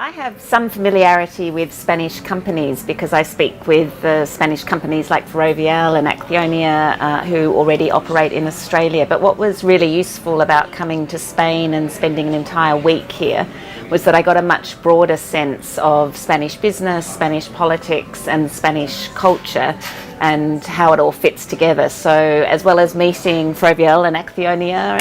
I have some familiarity with Spanish companies because I speak with Spanish companies like Ferroviarias and Acciona who already operate in Australia. But what was really useful about coming to Spain and spending an entire week here was that I got a much broader sense of Spanish business, Spanish politics and Spanish culture and how it all fits together. So as well as meeting Ferroviarias and Acciona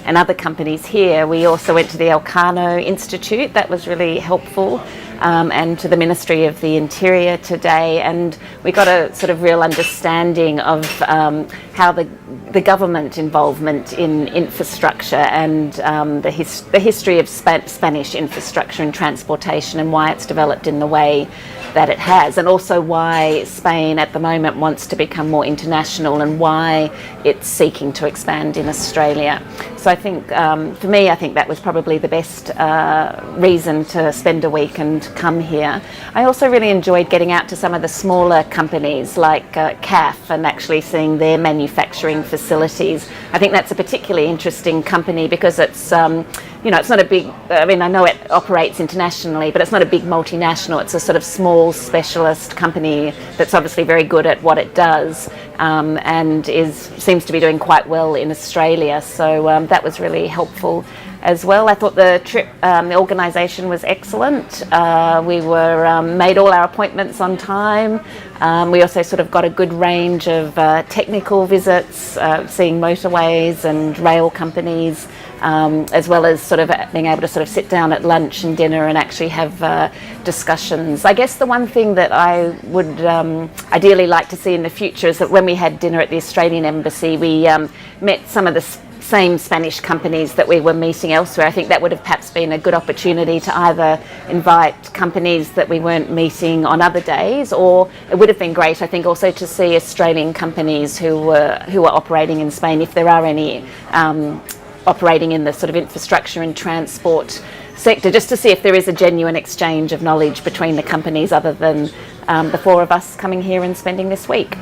and other companies here, we also went to the Elcano Institute. That was really helpful. And to the Ministry of the Interior today, and we got a sort of real understanding of how the government involvement in infrastructure and the history of Spanish infrastructure and transportation and why it's developed in the way that it has, and also why Spain at the moment wants to become more international and why it's seeking to expand in Australia. So I think for me, I think that was probably the best reason to spend a week and come here. I also really enjoyed getting out to some of the smaller companies like CAF and actually seeing their manufacturing facilities. I think that's a particularly interesting company because it's it's not a big, I mean, I know it operates internationally, but it's not a big multinational. It's a sort of small specialist company that's obviously very good at what it does and seems to be doing quite well in Australia. So that was really helpful as well. I thought the trip, the organisation was excellent. We were made all our appointments on time. We also sort of got a good range of technical visits, seeing motorways and rail companies, as well as sort of being able to sort of sit down at lunch and dinner and actually have discussions. I guess the one thing that I would ideally like to see in the future is that when we had dinner at the Australian Embassy, we met some of the same Spanish companies that we were meeting elsewhere. I think that would have perhaps been a good opportunity to either invite companies that we weren't meeting on other days, or it would have been great, I think, also to see Australian companies who were operating in Spain, if there are any operating in the sort of infrastructure and transport sector, just to see if there is a genuine exchange of knowledge between the companies other than the four of us coming here and spending this week.